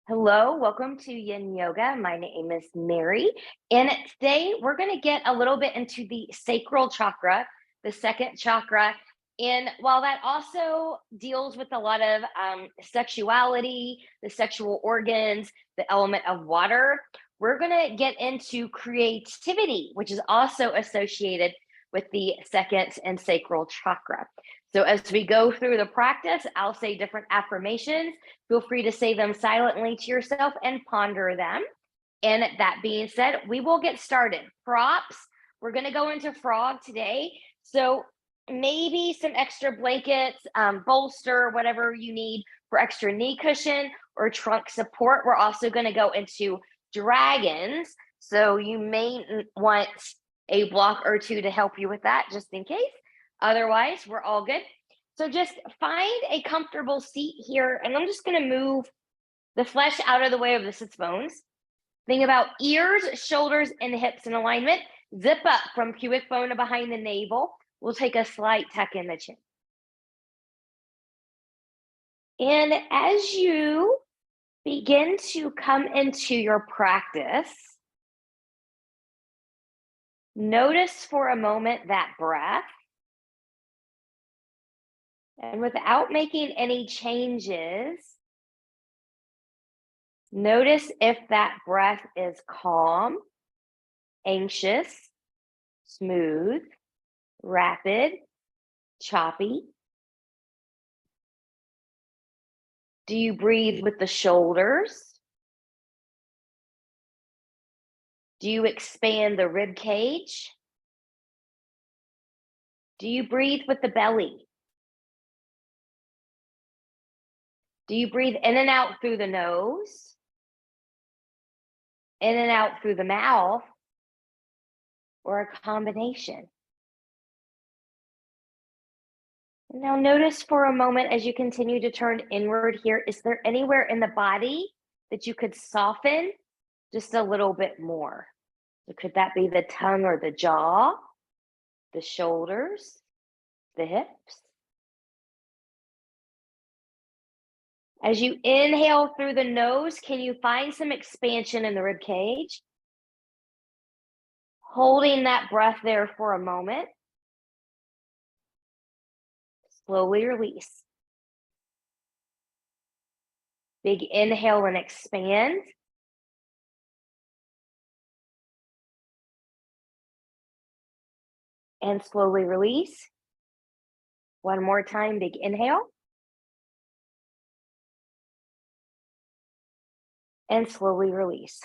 Hello, welcome to Yin Yoga. My name is Mary, and today we're going to get a little bit into the sacral chakra, the second chakra. And while that also deals with a lot of sexuality, the sexual organs, the element of water, we're going to get into creativity, which is also associated with the second and sacral chakra. So as we go through the practice, I'll say different affirmations. Feel free to say them silently to yourself and ponder them. And that being said, we will get started. Props, we're going to go into frog today. So maybe some extra blankets, bolster, whatever you need for extra knee cushion or trunk support. We're also going to go into dragons. So you may want a block or two to help you with that, just in case. Otherwise, we're all good. So just find a comfortable seat here, and I'm just going to move the flesh out of the way of the sits bones. Think about ears, shoulders, and hips in alignment. Zip up from pubic bone to behind the navel. We'll take a slight tuck in the chin. And as you begin to come into your practice, notice for a moment that breath. And without making any changes, notice if that breath is calm, anxious, smooth, rapid, choppy. Do you breathe with the shoulders? Do you expand the rib cage? Do you breathe with the belly? Do you breathe in and out through the nose? In and out through the mouth? Or a combination? Now notice for a moment as you continue to turn inward here, is there anywhere in the body that you could soften just a little bit more? So could that be the tongue or the jaw, the shoulders, the hips? As you inhale through the nose, can you find some expansion in the rib cage? Holding that breath there for a moment. Slowly release. Big inhale and expand. And slowly release. One more time, big inhale. And slowly release.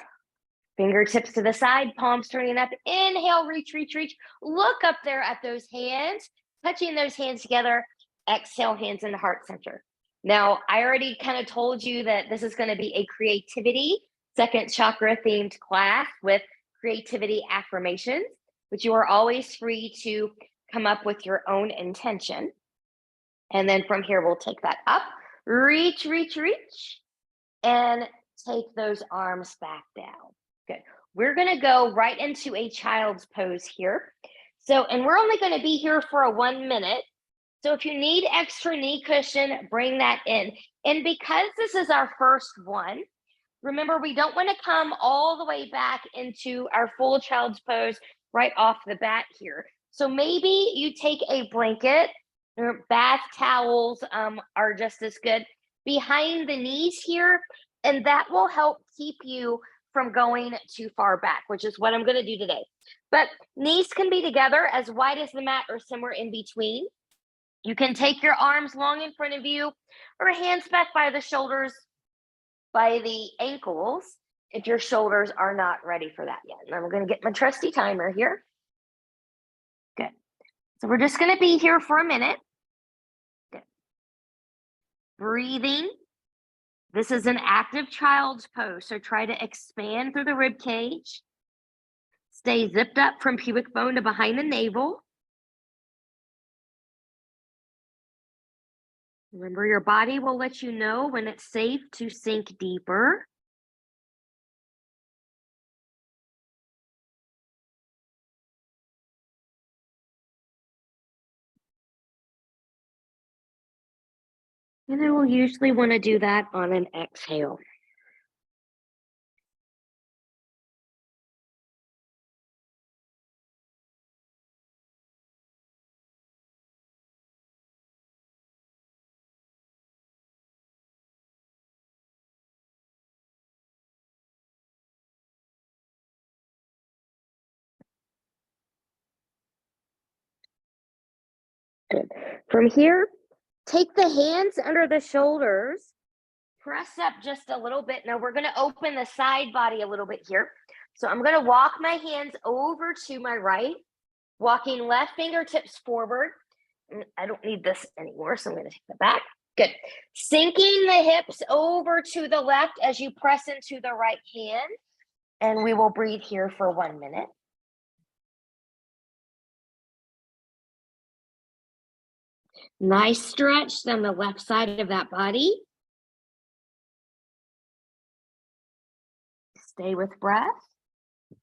Fingertips to the side, palms turning up. Inhale, reach, reach, reach. Look up there at those hands, touching those hands together. Exhale, hands in the heart center. Now, I already kind of told you that this is going to be a creativity, second chakra themed class with creativity affirmations, but you are always free to come up with your own intention. And then from here, we'll take that up. Reach, reach, reach. And take those arms back down. Good. We're going to go right into a child's pose here. So, and we're only going to be here for a 1 minute. So if you need extra knee cushion, bring that in. And because this is our first one, remember, we don't want to come all the way back into our full child's pose right off the bat here. So maybe you take a blanket, or bath towels are just as good, behind the knees here, and that will help keep you from going too far back, which is what I'm going to do today. But knees can be together as wide as the mat or somewhere in between. You can take your arms long in front of you or hands back by the shoulders, by the ankles, if your shoulders are not ready for that yet. And I'm going to get my trusty timer here. Good. So we're just going to be here for a minute. Good. Breathing. This is an active child's pose, so try to expand through the rib cage. Stay zipped up from pubic bone to behind the navel. Remember, your body will let you know when it's safe to sink deeper. And then we'll usually want to do that on an exhale. Good. From here, take the hands under the shoulders, press up just a little bit. Now we're going to open the side body a little bit here. So I'm going to walk my hands over to my right, walking left fingertips forward. I don't need this anymore, so I'm going to take that back. Good. Sinking the hips over to the left as you press into the right hand. And we will breathe here for 1 minute. Nice stretch on the left side of that body. Stay with breath.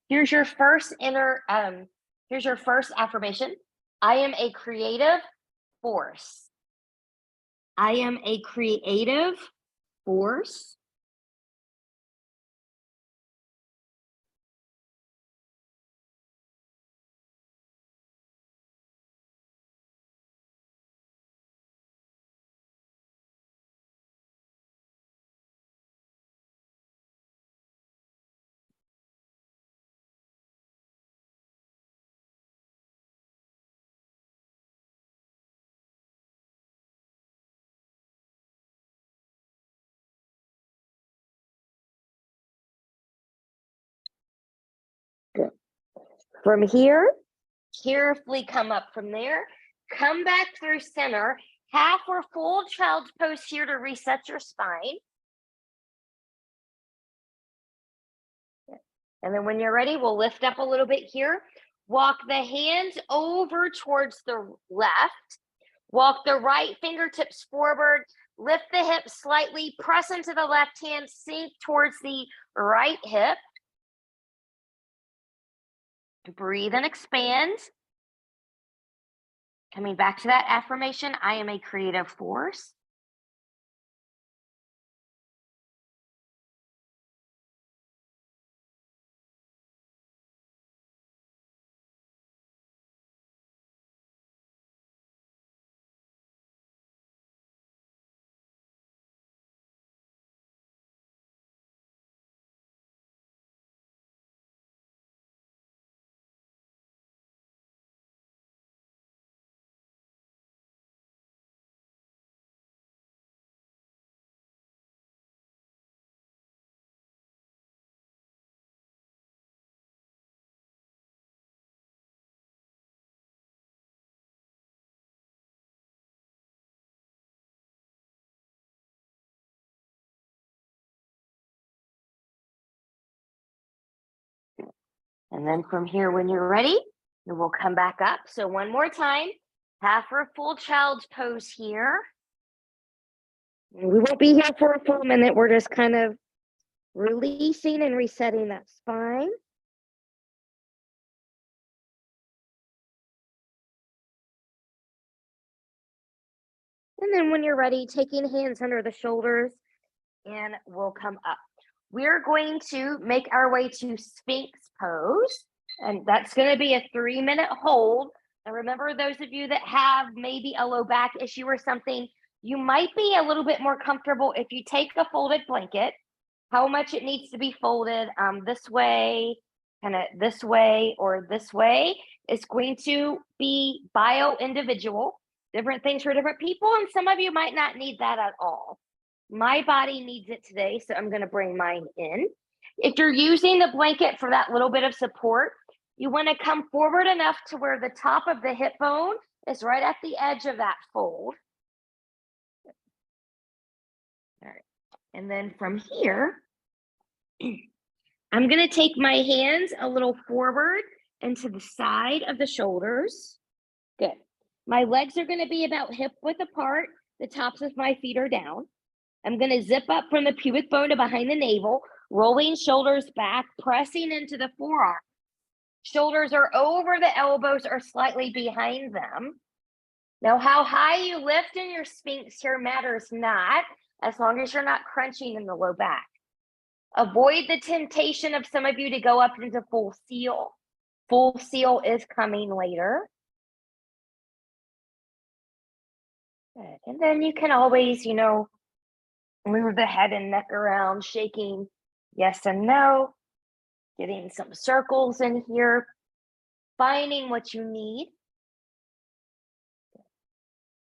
Here's your first here's your first affirmation. I am a creative force. I am a creative force. Good. From here, carefully come up from there. Come back through center. Half or full child's pose here to reset your spine. And then when you're ready, we'll lift up a little bit here. Walk the hands over towards the left. Walk the right fingertips forward. Lift the hips slightly. Press into the left hand. Sink towards the right hip. Breathe and expand. Coming back to that affirmation, I am a creative force. And then from here, when you're ready, then we'll come back up. So one more time, half or full child's pose here. And we won't be here for a full minute. We're just kind of releasing and resetting that spine. And then when you're ready, taking hands under the shoulders, and we'll come up. We're going to make our way to Sphinx pose, and that's going to be a 3-minute hold. And remember, those of you that have maybe a low back issue or something, you might be a little bit more comfortable if you take a folded blanket, how much it needs to be folded this way, kind of this way, or this way. It's going to be bio-individual, different things for different people, and some of you might not need that at all. My body needs it today, so I'm going to bring mine in. If you're using the blanket for that little bit of support, you want to come forward enough to where the top of the hip bone is right at the edge of that fold. All right. And then from here, I'm going to take my hands a little forward and to the side of the shoulders. Good. My legs are going to be about hip width apart. The tops of my feet are down. I'm going to zip up from the pubic bone to behind the navel, rolling shoulders back, pressing into the forearm. Shoulders are over the elbows or slightly behind them. Now, how high you lift in your Sphinx here matters not, as long as you're not crunching in the low back. Avoid the temptation of some of you to go up into full seal. Full seal is coming later. Good. And then you can always, move the head and neck around, shaking yes and no, getting some circles in here, finding what you need.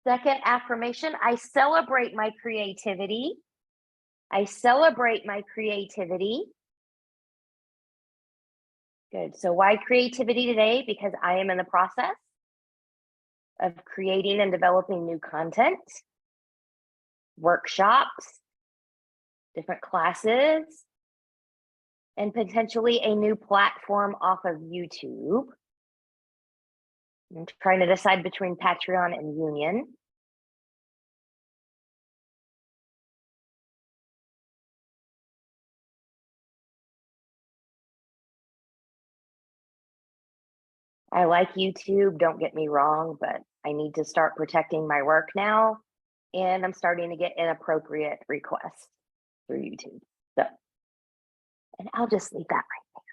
Second affirmation, I celebrate my creativity. I celebrate my creativity. Good. So why creativity today? Because I am in the process of creating and developing new content, workshops, different classes, and potentially a new platform off of YouTube. I'm trying to decide between Patreon and Union. I like YouTube, don't get me wrong, but I need to start protecting my work now. And I'm starting to get inappropriate requests through YouTube. So, and I'll just leave that right there.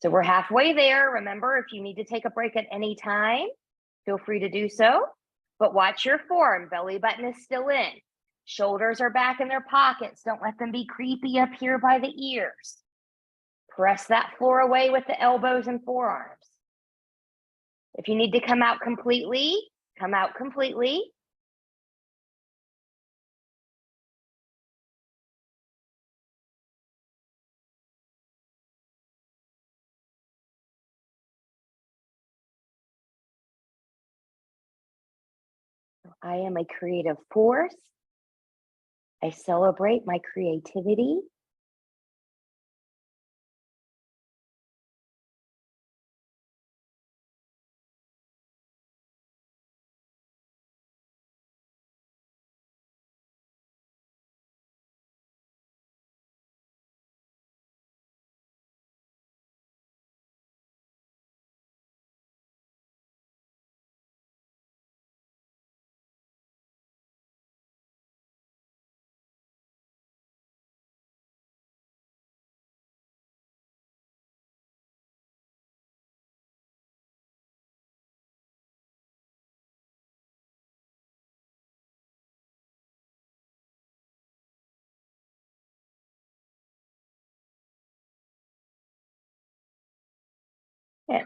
So we're halfway there. Remember, if you need to take a break at any time, feel free to do so. But watch your form. Belly button is still in. Shoulders are back in their pockets. Don't let them be creepy up here by the ears. Press that floor away with the elbows and forearms. If you need to come out completely, come out completely. I am a creative force. I celebrate my creativity.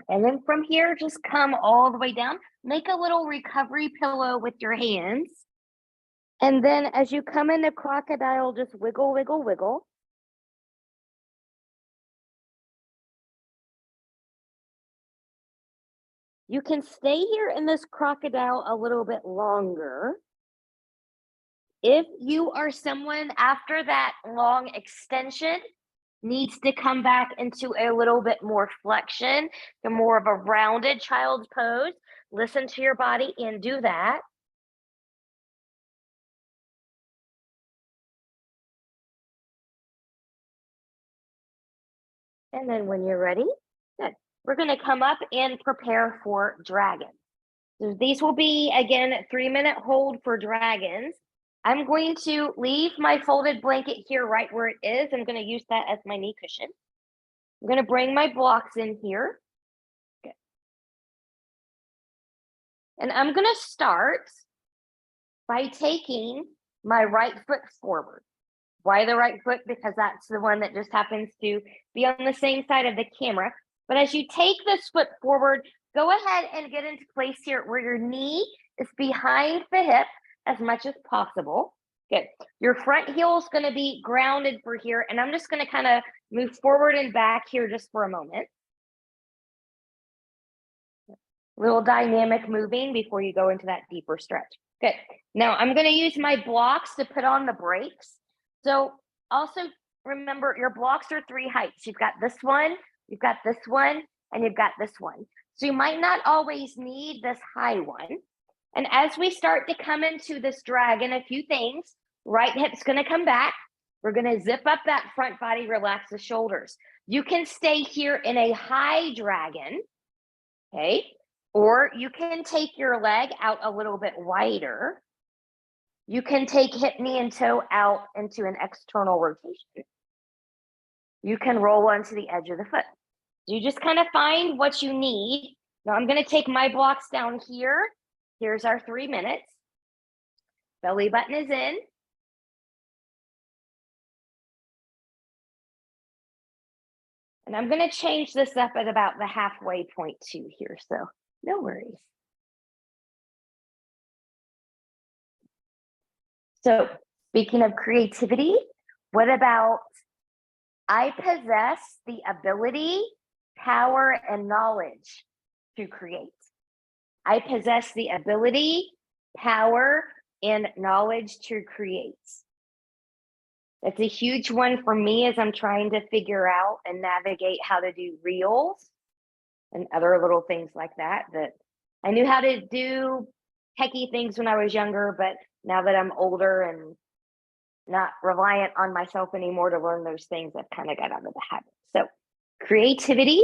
And then from here, just come all the way down. Make a little recovery pillow with your hands. And then as you come into crocodile, just wiggle, wiggle, wiggle. You can stay here in this crocodile a little bit longer. If you are someone after that long extension needs to come back into a little bit more flexion, to more of a rounded child's pose, listen to your body and do that. And then when you're ready, good. We're going to come up and prepare for dragon. So these will be, again, 3-minute hold for dragons. I'm going to leave my folded blanket here right where it is. I'm going to use that as my knee cushion. I'm going to bring my blocks in here. Good. And I'm going to start by taking my right foot forward. Why the right foot? Because that's the one that just happens to be on the same side of the camera. But as you take this foot forward, go ahead and get into place here where your knee is behind the hip as much as possible. Good. Your front heel is going to be grounded for here. And I'm just going to kind of move forward and back here just for a moment. Little dynamic moving before you go into that deeper stretch. Good. Now I'm going to use my blocks to put on the brakes. So also remember your blocks are 3 heights. You've got this one, you've got this one, and you've got this one. So you might not always need this high one. And as we start to come into this dragon, a few things, right hip's going to come back. We're going to zip up that front body, relax the shoulders. You can stay here in a high dragon, okay? Or you can take your leg out a little bit wider. You can take hip, knee, and toe out into an external rotation. You can roll onto the edge of the foot. You just kind of find what you need. Now I'm going to take my blocks down here. Here's our 3 minutes. Belly button is in. And I'm going to change this up at about the halfway point too here. So No worries. So, speaking of creativity, what about I possess the ability, power, and knowledge to create? I possess the ability, power, and knowledge to create. That's a huge one for me as I'm trying to figure out and navigate how to do reels and other little things like that. That I knew how to do techie things when I was younger, but now that I'm older and not reliant on myself anymore to learn those things, I've kind of got out of the habit. So, creativity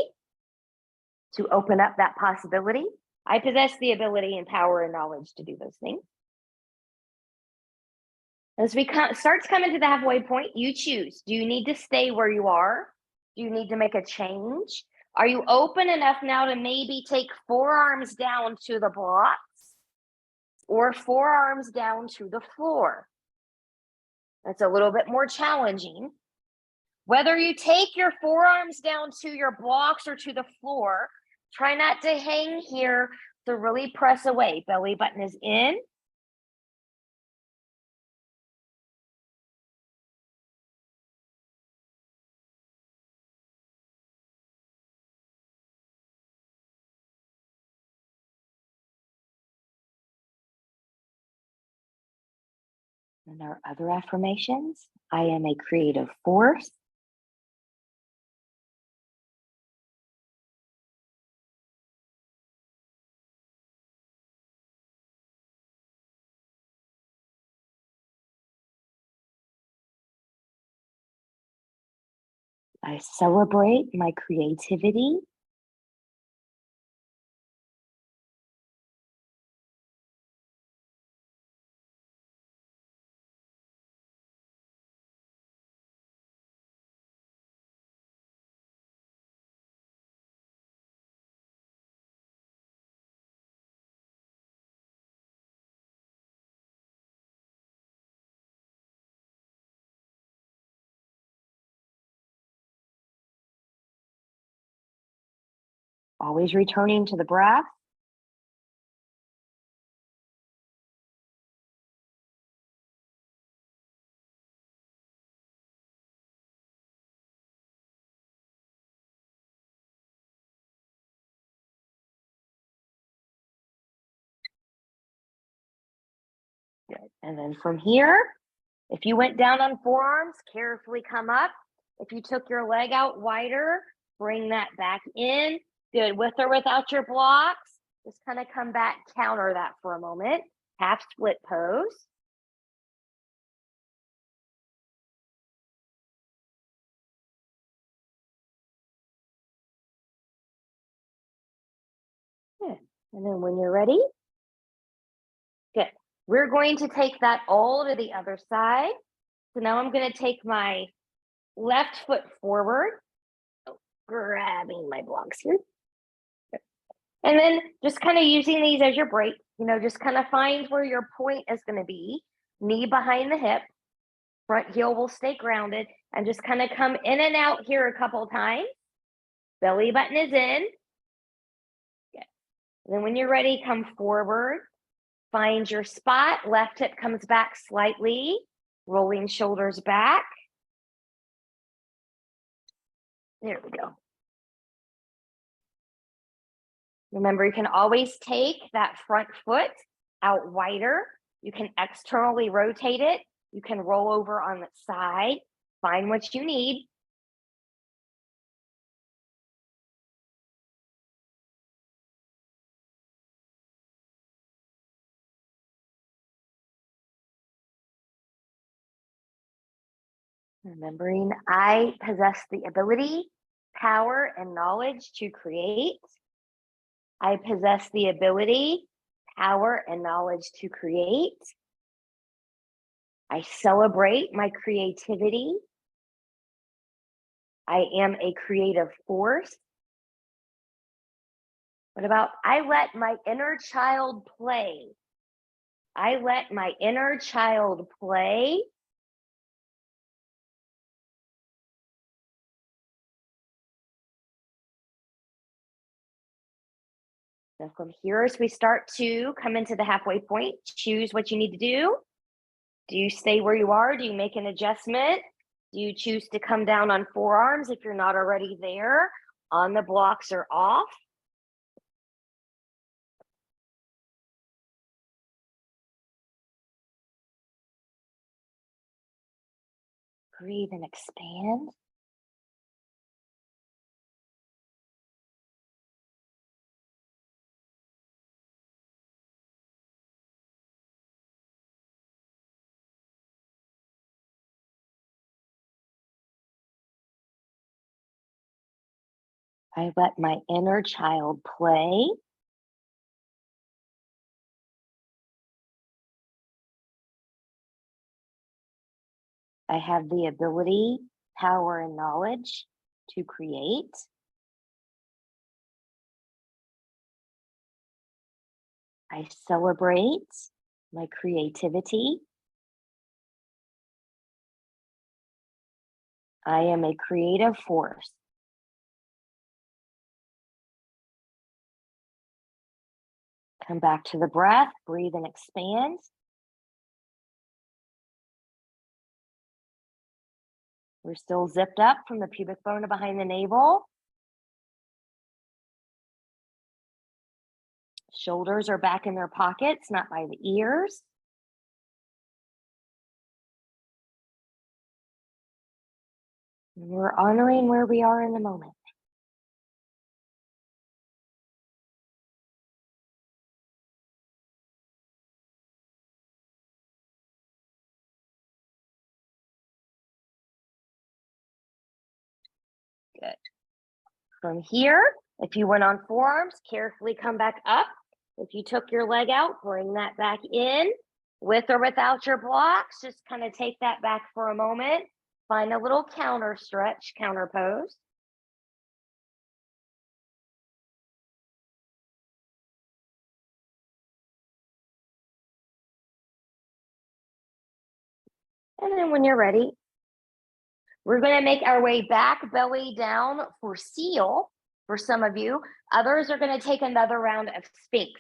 to open up that possibility. I possess the ability and power and knowledge to do those things. As we start coming to the halfway point, you choose. Do you need to stay where you are? Do you need to make a change? Are you open enough now to maybe take forearms down to the blocks or forearms down to the floor? That's a little bit more challenging. Whether you take your forearms down to your blocks or to the floor, try not to hang here. So really press away. Belly button is in. And our other affirmations, I am a creative force. I celebrate my creativity. Always returning to the breath. Good. And then from here, if you went down on forearms, carefully come up. If you took your leg out wider, bring that back in. Good. With or without your blocks, just kind of come back, counter that for a moment. Half split pose. Good. And then when you're ready, good. We're going to take that all to the other side. So now I'm going to take my left foot forward, grabbing my blocks here. And then just kind of using these as your break, just kind of find where your point is going to be. Knee behind the hip, front heel will stay grounded, and just kind of come in and out here a couple times. Belly button is in. Good. And then when you're ready, come forward. Find your spot. Left hip comes back slightly, rolling shoulders back. There we go. Remember, you can always take that front foot out wider. You can externally rotate it. You can roll over on the side. Find what you need. Remembering, I possess the ability, power, and knowledge to create. I possess the ability, power, and knowledge to create. I celebrate my creativity. I am a creative force. What about I let my inner child play? I let my inner child play. So from here, as we start to come into the halfway point, choose what you need to do. Do you stay where you are? Do you make an adjustment? Do you choose to come down on forearms if you're not already there? On the blocks or off? Breathe and expand. I let my inner child play. I have the ability, power, and knowledge to create. I celebrate my creativity. I am a creative force. Come back to the breath, breathe and expand. We're still zipped up from the pubic bone to behind the navel. Shoulders are back in their pockets, not by the ears. And we're honoring where we are in the moment. Good. From here, if you went on forearms, carefully come back up. If you took your leg out, bring that back in. With or without your blocks, just kind of take that back for a moment. Find a little counter stretch, counter pose. And then when you're ready, we're going to make our way back, belly down for seal for some of you. Others are going to take another round of Sphinx.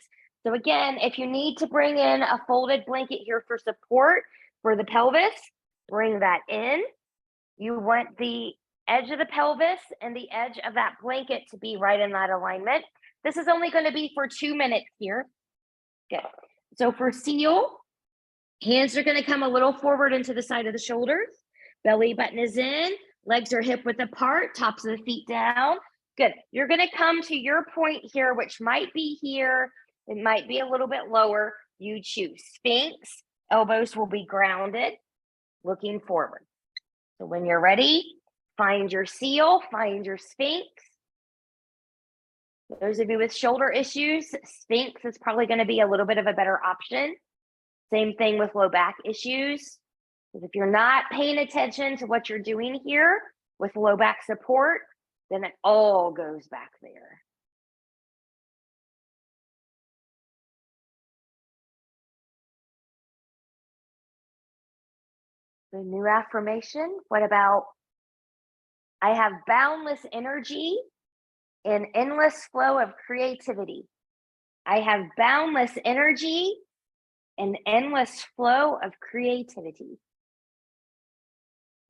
So again, if you need to bring in a folded blanket here for support for the pelvis, bring that in. You want the edge of the pelvis and the edge of that blanket to be right in that alignment. This is only going to be for 2 minutes here. Good. So for seal, hands are going to come a little forward into the side of the shoulders. Belly button is in, legs are hip width apart, tops of the feet down. Good. You're going to come to your point here, which might be here. It might be a little bit lower. You choose. Sphinx, elbows will be grounded, looking forward. So when you're ready, find your seal, find your Sphinx. Those of you with shoulder issues, Sphinx is probably going to be a little bit of a better option. Same thing with low back issues. Because if you're not paying attention to what you're doing here with low back support, then it all goes back there. The new affirmation, what about, I have boundless energy and endless flow of creativity. I have boundless energy and endless flow of creativity.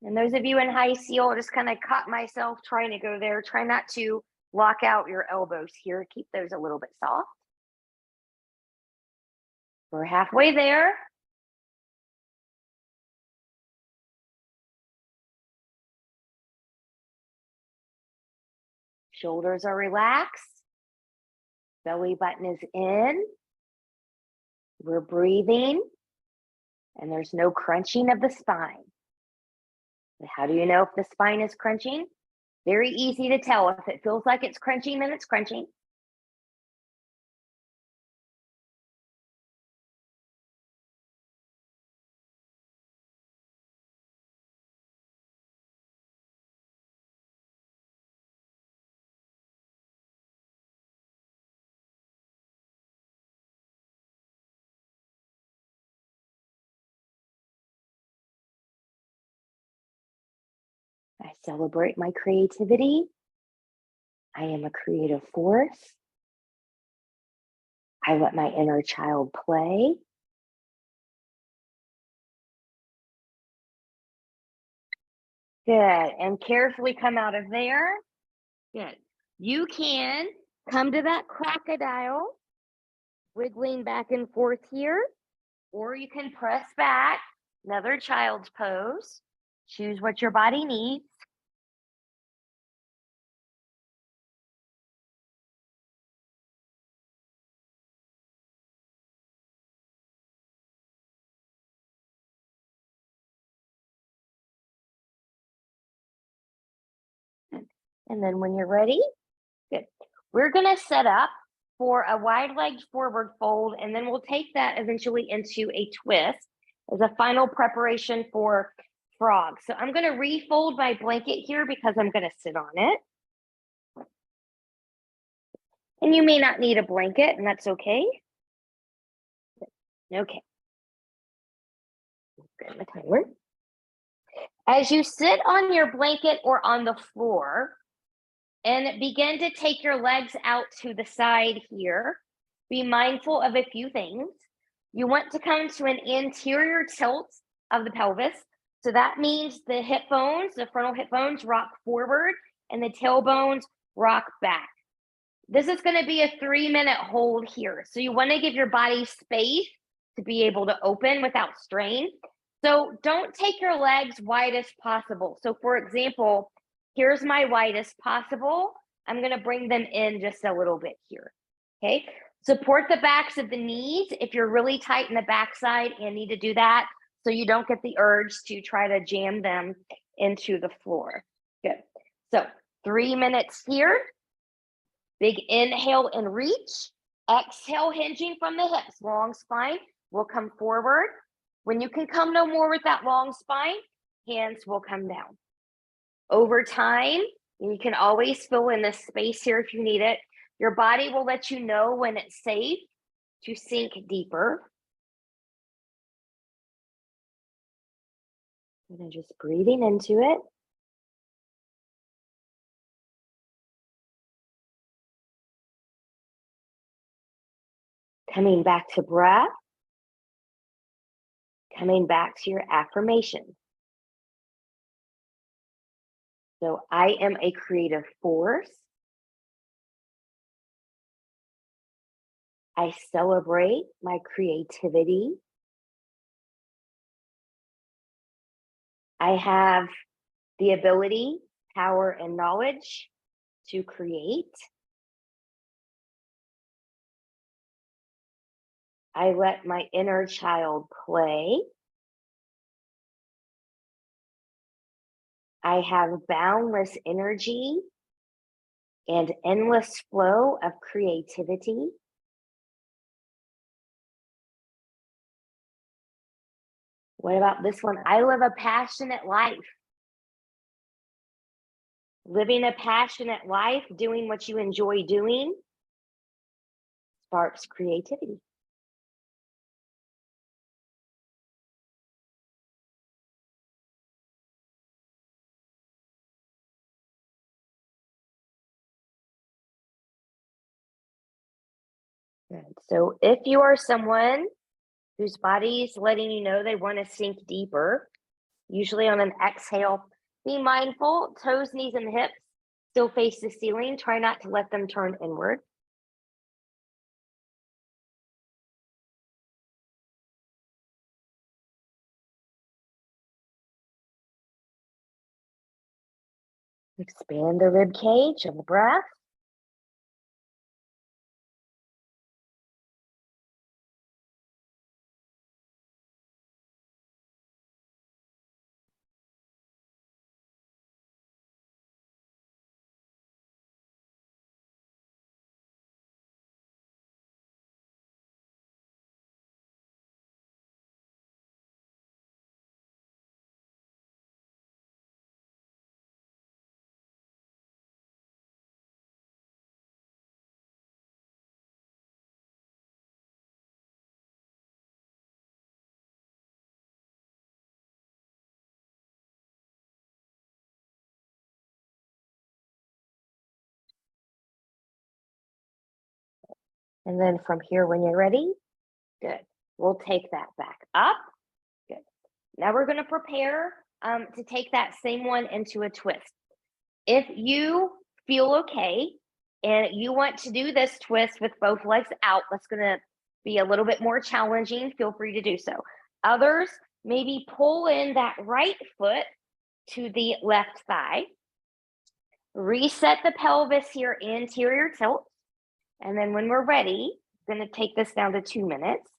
And those of you in high seal, just kind of caught myself trying to go there. Try not to lock out your elbows here. Keep those a little bit soft. We're halfway there. Shoulders are relaxed. Belly button is in. We're breathing. And there's no crunching of the spine. How do you know if the spine is crunching? Very easy to tell. If it feels like it's crunching, then it's crunching. I celebrate my creativity. I am a creative force. I let my inner child play. Good. And carefully come out of there. Good. You can come to that crocodile, wiggling back and forth here, or you can press back, another child's pose. Choose what your body needs. And then when you're ready, good. We're going to set up for a wide-legged forward fold, and then we'll take that eventually into a twist as a final preparation for frog. So I'm going to refold my blanket here because I'm going to sit on it. And you may not need a blanket, and that's okay. Okay. Grab my timer. As you sit on your blanket or on the floor and begin to take your legs out to the side here, be mindful of a few things. You want to come to an anterior tilt of the pelvis. So that means the hip bones, the frontal hip bones rock forward and the tailbones rock back. This is going to be a 3-minute hold here. So you want to give your body space to be able to open without strain. So don't take your legs widest possible. So for example, here's my widest possible. I'm going to bring them in just a little bit here. Okay. Support the backs of the knees if you're really tight in the backside and need to do that so you don't get the urge to try to jam them into the floor. Good. So 3 minutes here. Big inhale and reach. Exhale, hinging from the hips. Long spine will come forward. When you can come no more with that long spine, hands will come down. Over time, you can always fill in this space here if you need it. Your body will let you know when it's safe to sink deeper. And then just breathing into it. Coming back to breath. Coming back to your affirmation. So I am a creative force. I celebrate my creativity. I have the ability, power, and knowledge to create. I let my inner child play. I have boundless energy and endless flow of creativity. What about this one? I live a passionate life. Living a passionate life, doing what you enjoy doing, sparks creativity. Good. So if you are someone whose body is letting you know they want to sink deeper, usually on an exhale, be mindful, toes, knees, and hips still face the ceiling. Try not to let them turn inward. Expand the rib cage of the breath. And then from here, when you're ready, good. We'll take that back up. Good. Now we're going to prepare to take that same one into a twist. If you feel okay and you want to do this twist with both legs out, that's going to be a little bit more challenging. Feel free to do so. Others, maybe pull in that right foot to the left thigh. Reset the pelvis here, anterior tilt. And then when we're ready, I'm going to take this down to 2 minutes.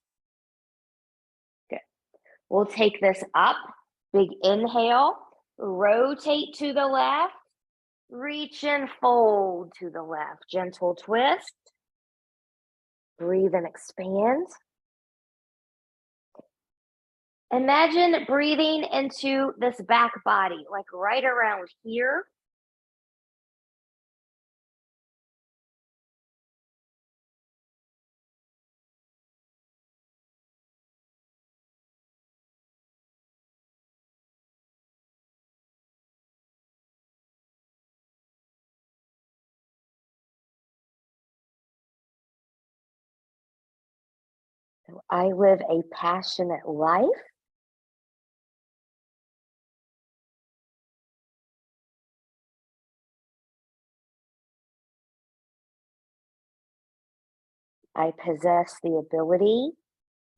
Good. We'll take this up. Big inhale. Rotate to the left. Reach and fold to the left. Gentle twist. Breathe and expand. Imagine breathing into this back body, like right around here. So I live a passionate life. I possess the ability,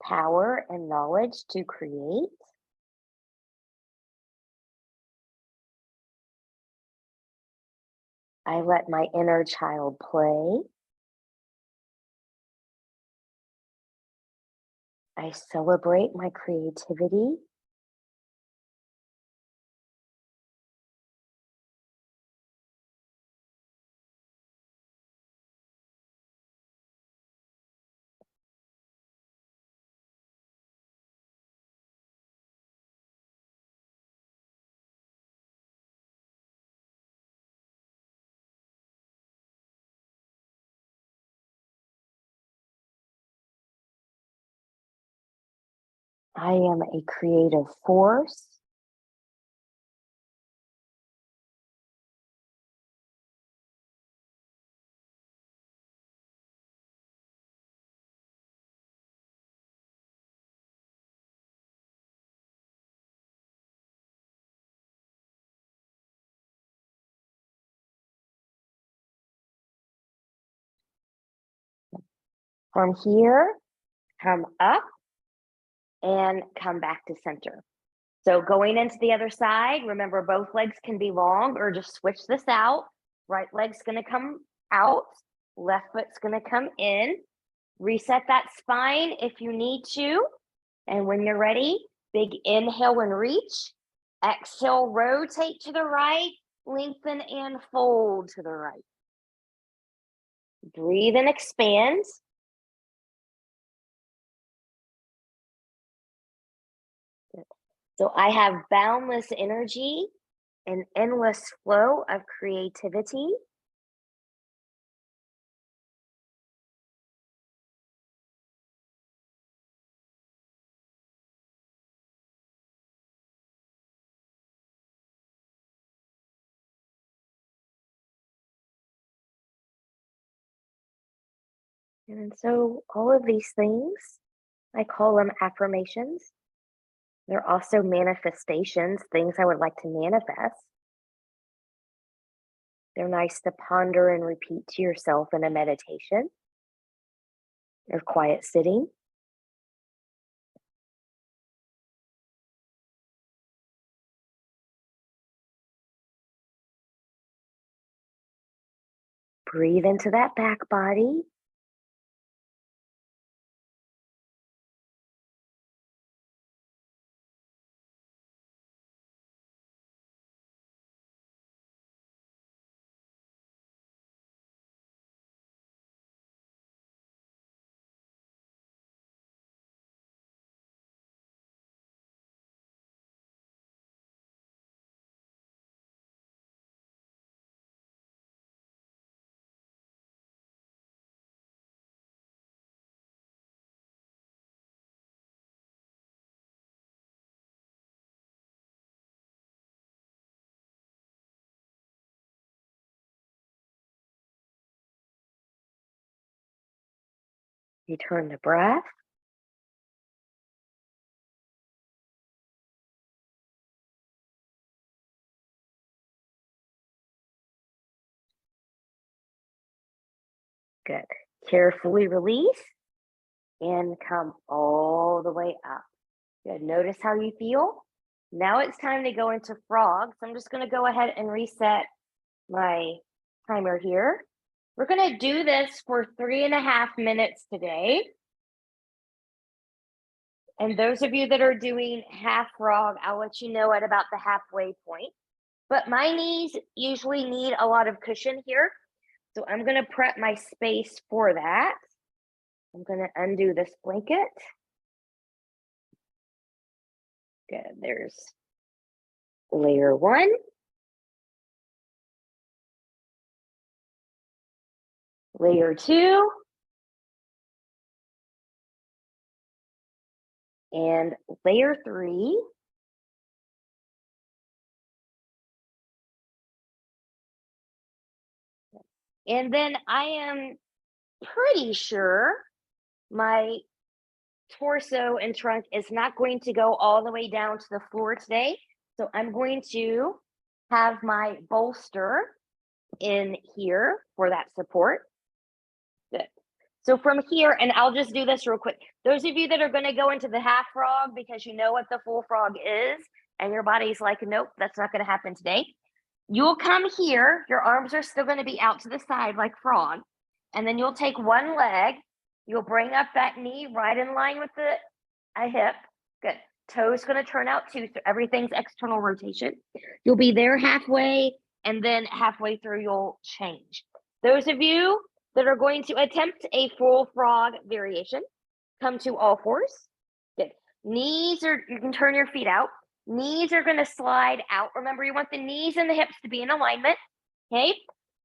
power, and knowledge to create. I let my inner child play. I celebrate my creativity. I am a creative force. From here, come up and come back to center. So going into the other side, remember both legs can be long or just switch this out. Right leg's going to come out. Left foot's going to come in. Reset that spine if you need to. And when you're ready, big inhale and reach. Exhale, rotate to the right. Lengthen and fold to the right. Breathe and expand. So I have boundless energy, an endless flow of creativity. And so all of these things, I call them affirmations. They're also manifestations, things I would like to manifest. They're nice to ponder and repeat to yourself in a meditation or quiet sitting. Breathe into that back body. Return the breath. Good. Carefully release and come all the way up. Good. Notice how you feel. Now it's time to go into frog. So I'm just going to go ahead and reset my timer here. We're going to do this for 3.5 minutes today. And those of you that are doing half frog, I'll let you know at about the halfway point. But my knees usually need a lot of cushion here. So I'm going to prep my space for that. I'm going to undo this blanket. Good. There's layer 1. Layer 2. And layer 3. And then I am pretty sure my torso and trunk is not going to go all the way down to the floor today. So I'm going to have my bolster in here for that support. Good. So from here, and I'll just do this real quick. Those of you that are going to go into the half frog because you know what the full frog is, and your body's like, nope, that's not going to happen today. You'll come here, your arms are still going to be out to the side like frog, and then you'll take one leg, you'll bring up that knee right in line with the hip. Good. Toes going to turn out too, so everything's external rotation. You'll be there halfway, and then halfway through you'll change. Those of you that are going to attempt a full frog variation, come to all fours. Good. Knees are, you can turn your feet out. Knees are going to slide out. Remember, you want the knees and the hips to be in alignment. Okay.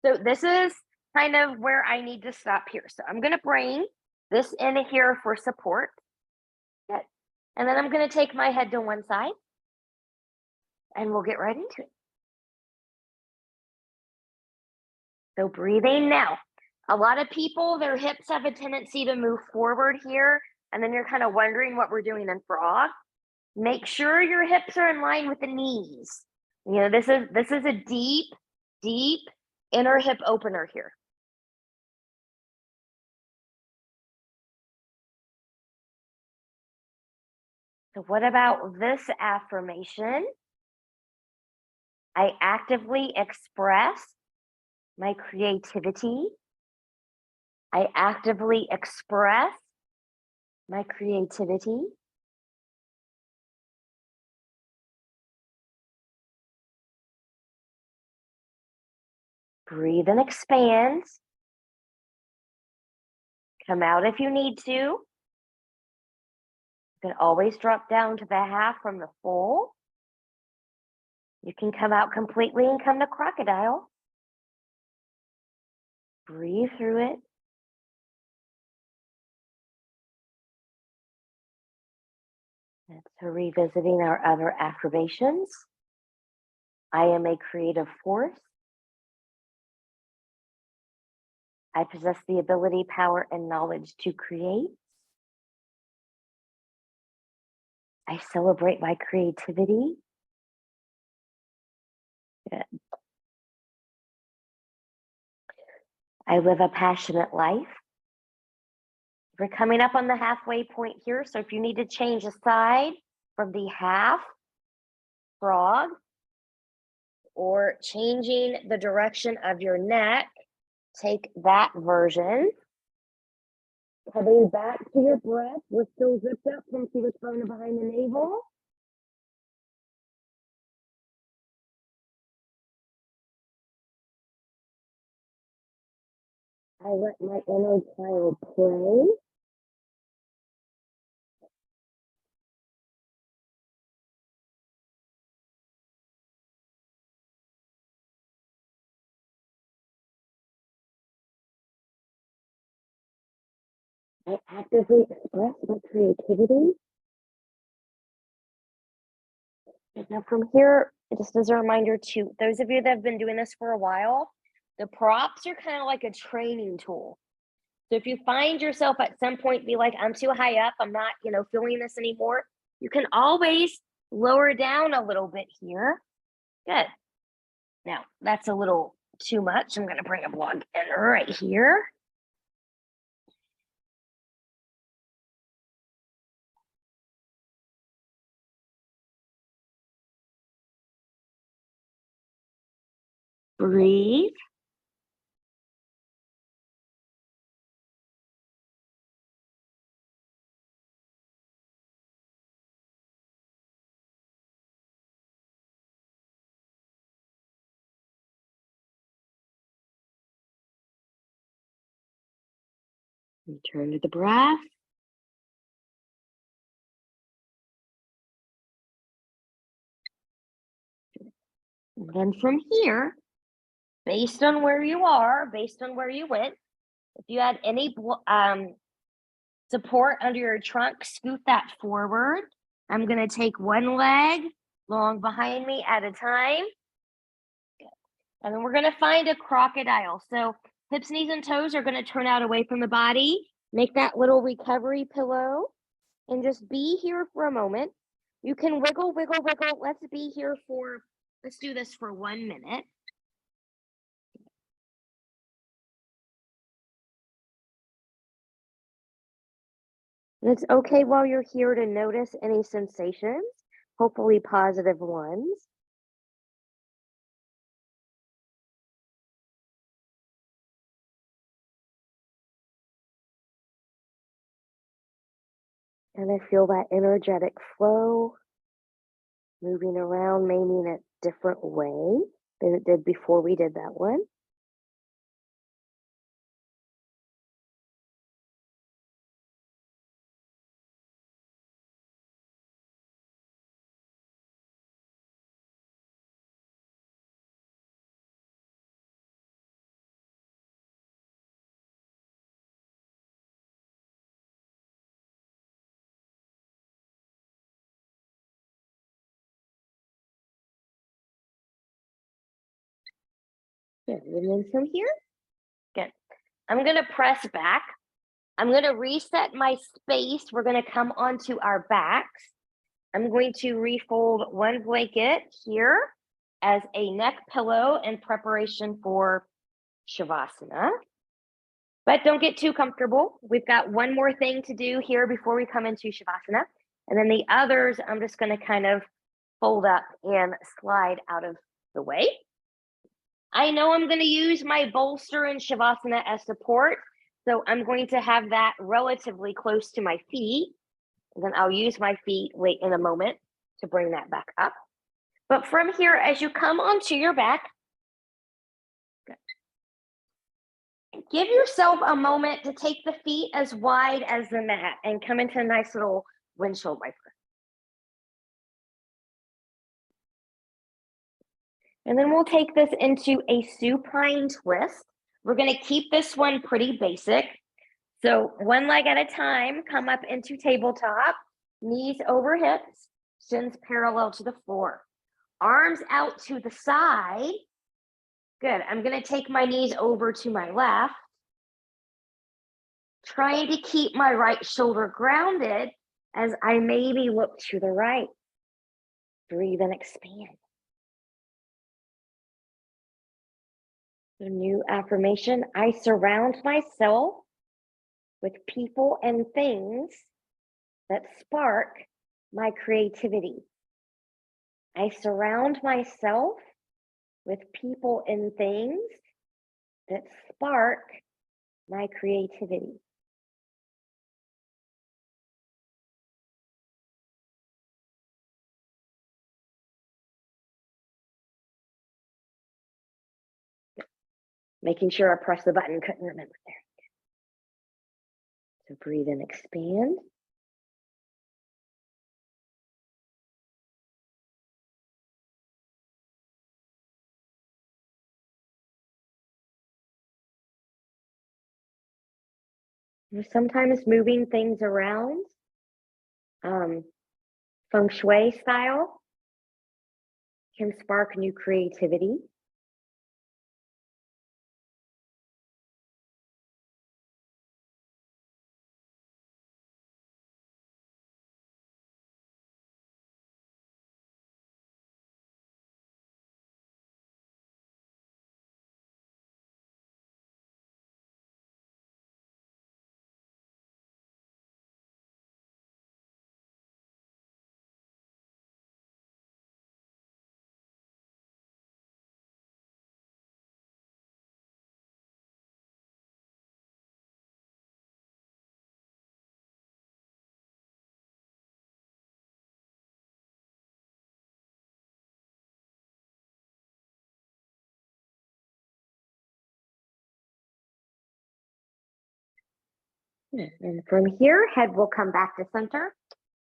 So this is kind of where I need to stop here. So I'm going to bring this in here for support. Good. And then I'm going to take my head to one side and we'll get right into it. So breathing now. A lot of people, their hips have a tendency to move forward here, and then you're kind of wondering what we're doing in frog. Make sure your hips are in line with the knees. You know, this is a deep, deep inner hip opener here. So what about this affirmation? I actively express my creativity. I actively express my creativity. Breathe and expand. Come out if you need to. You can always drop down to the half from the full. You can come out completely and come to crocodile. Breathe through it. And so revisiting our other affirmations. I am a creative force. I possess the ability, power, and knowledge to create. I celebrate my creativity. Good. I live a passionate life. We're coming up on the halfway point here. So if you need to change a side from the half frog or changing the direction of your neck, take that version. Coming back to your breath. We're still zipped up from the spine behind the navel. I let my inner child play. I actively express my creativity. And now from here, just as a reminder to those of you that have been doing this for a while, the props are kind of like a training tool. So if you find yourself at some point be like, I'm too high up, I'm not, feeling this anymore, you can always lower down a little bit here. Good. Now, that's a little too much. I'm going to bring a block in right here. Breathe. Return to the breath. And then from here, based on where you are, based on where you went, if you had any support under your trunk, scoot that forward. I'm going to take one leg long behind me at a time. And then we're going to find a crocodile. So hips, knees, and toes are going to turn out away from the body. Make that little recovery pillow and just be here for a moment. You can wiggle, wiggle, wiggle. Let's do this for 1 minute. And it's okay while you're here to notice any sensations, hopefully positive ones. And I feel that energetic flow moving around, maybe in a different way than it did before we did that one. Good. And then from here, good. I'm going to press back. I'm going to reset my space. We're going to come onto our backs. I'm going to refold one blanket here as a neck pillow in preparation for Shavasana. But don't get too comfortable. We've got one more thing to do here before we come into Shavasana. And then the others, I'm just going to kind of fold up and slide out of the way. I know I'm going to use my bolster in Shavasana as support. So I'm going to have that relatively close to my feet. And then I'll use my feet in a moment to bring that back up. But from here, as you come onto your back, give yourself a moment to take the feet as wide as the mat and come into a nice little windshield wiper. And then we'll take this into a supine twist. We're going to keep this one pretty basic. So one leg at a time, come up into tabletop, knees over hips, shins parallel to the floor. Arms out to the side. Good. I'm going to take my knees over to my left. Trying to keep my right shoulder grounded as I maybe look to the right. Breathe and expand. A new affirmation. I surround myself with people and things that spark my creativity. I surround myself with people and things that spark my creativity. Making sure I press the button, couldn't remember there. So breathe and expand. Sometimes moving things around, feng shui style, can spark new creativity. And from here, head will come back to center.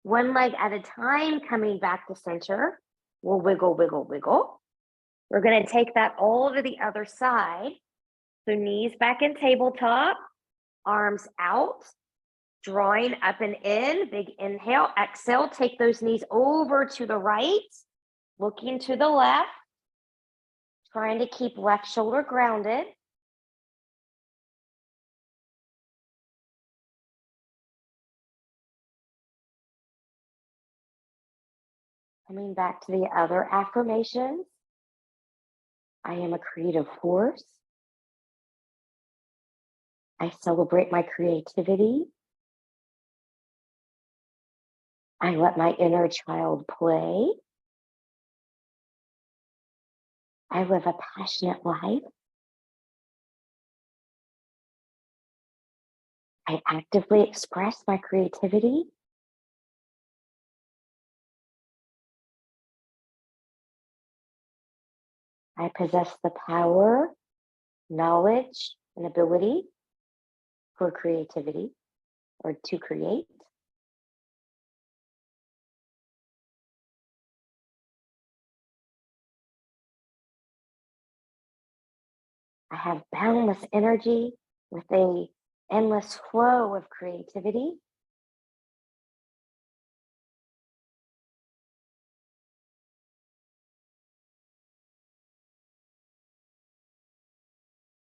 One leg at a time, coming back to center. We'll wiggle, wiggle, wiggle. We're going to take that all to the other side. So knees back in tabletop, arms out, drawing up and in. Big inhale, exhale. Take those knees over to the right, looking to the left, trying to keep left shoulder grounded. Coming back to the other affirmations. I am a creative force. I celebrate my creativity. I let my inner child play. I live a passionate life. I actively express my creativity. I possess the power, knowledge, and ability for creativity or to create. I have boundless energy with a endless flow of creativity.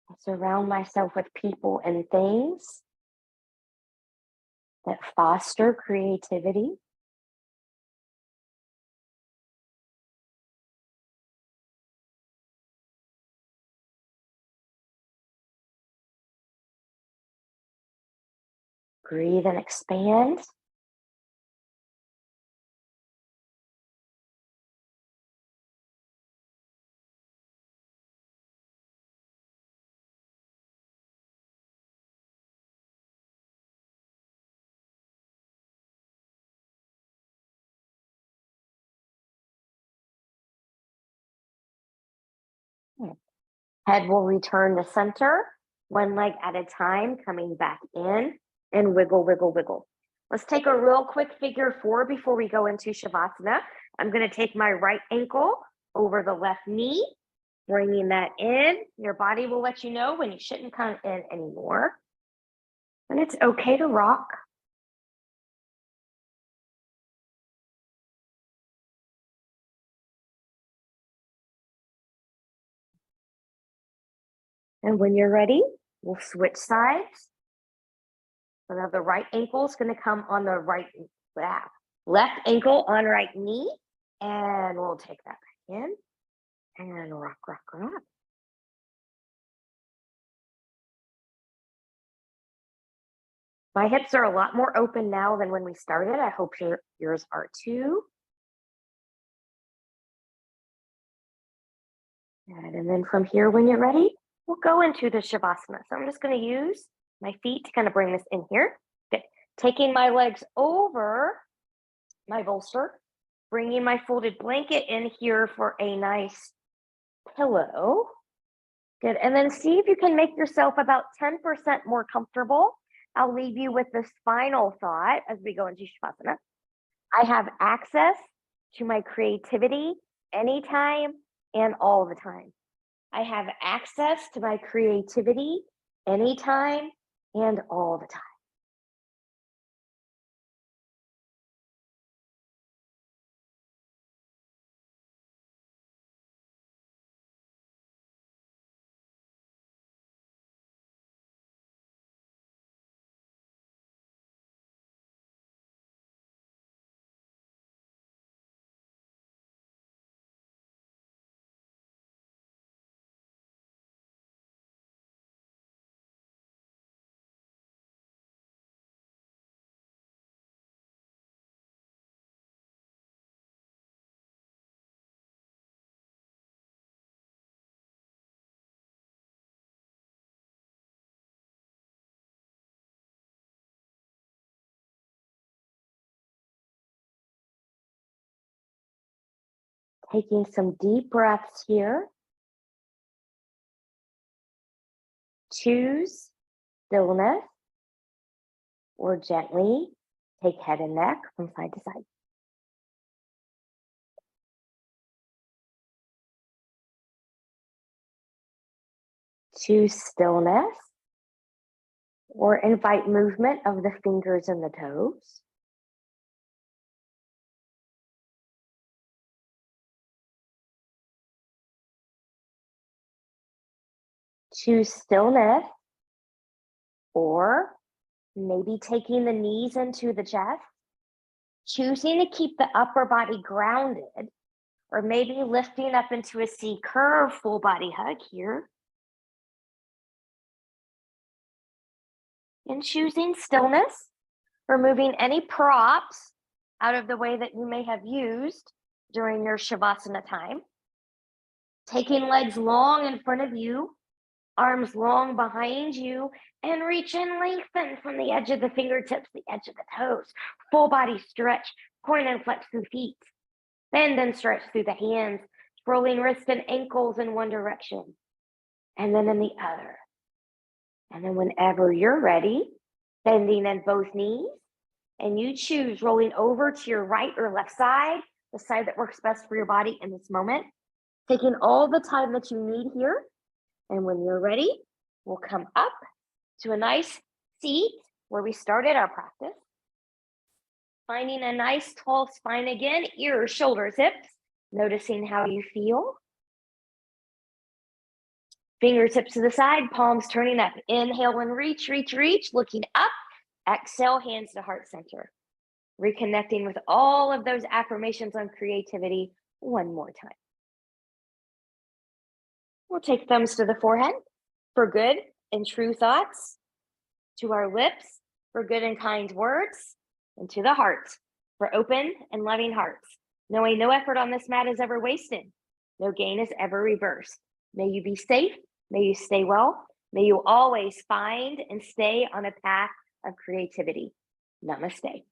I surround myself with people and things that foster creativity. Breathe and expand. Head will return to center, one leg at a time, coming back in and wiggle, wiggle, wiggle. Let's take a real quick figure 4 before we go into Shavasana. I'm going to take my right ankle over the left knee, bringing that in. Your body will let you know when you shouldn't come in anymore. And it's okay to rock. And when you're ready, we'll switch sides. So now the right ankle is going to come on the right left ankle on right knee. And we'll take that back in and rock, rock, rock. My hips are a lot more open now than when we started. I hope yours are too. And then from here, when you're ready, we'll go into the Shavasana. So I'm just going to use my feet to kind of bring this in here. Okay. Taking my legs over my bolster, bringing my folded blanket in here for a nice pillow. Good. And then see if you can make yourself about 10% more comfortable. I'll leave you with this final thought as we go into Shavasana. I have access to my creativity anytime and all the time. I have access to my creativity anytime and all the time. Taking some deep breaths here. Choose stillness. or gently take head and neck from side to side. Choose stillness or invite movement of the fingers and the toes. Choose stillness or maybe taking the knees into the chest, choosing to keep the upper body grounded, or maybe lifting up into a C curve, full body hug here. And choosing stillness, removing any props out of the way that you may have used during your Shavasana time. Taking legs long in front of you, arms long behind you, and reach and lengthen from the edge of the fingertips, the edge of the toes. Full body stretch, point and flex through feet. Bend and stretch through the hands, rolling wrists and ankles in one direction, and then in the other. And then whenever you're ready, bending in both knees, and you choose rolling over to your right or left side, the side that works best for your body in this moment, taking all the time that you need here. And when you're ready, we'll come up to a nice seat where we started our practice. Finding a nice tall spine again, ears, shoulders, hips, noticing how you feel. Fingertips to the side, palms turning up. Inhale and reach, reach, reach, looking up. Exhale, hands to heart center. Reconnecting with all of those affirmations on creativity one more time. We'll take thumbs to the forehead for good and true thoughts, to our lips for good and kind words, and to the heart for open and loving hearts, knowing no effort on this mat is ever wasted, no gain is ever reversed. May you be safe, may you stay well, may you always find and stay on a path of creativity. Namaste.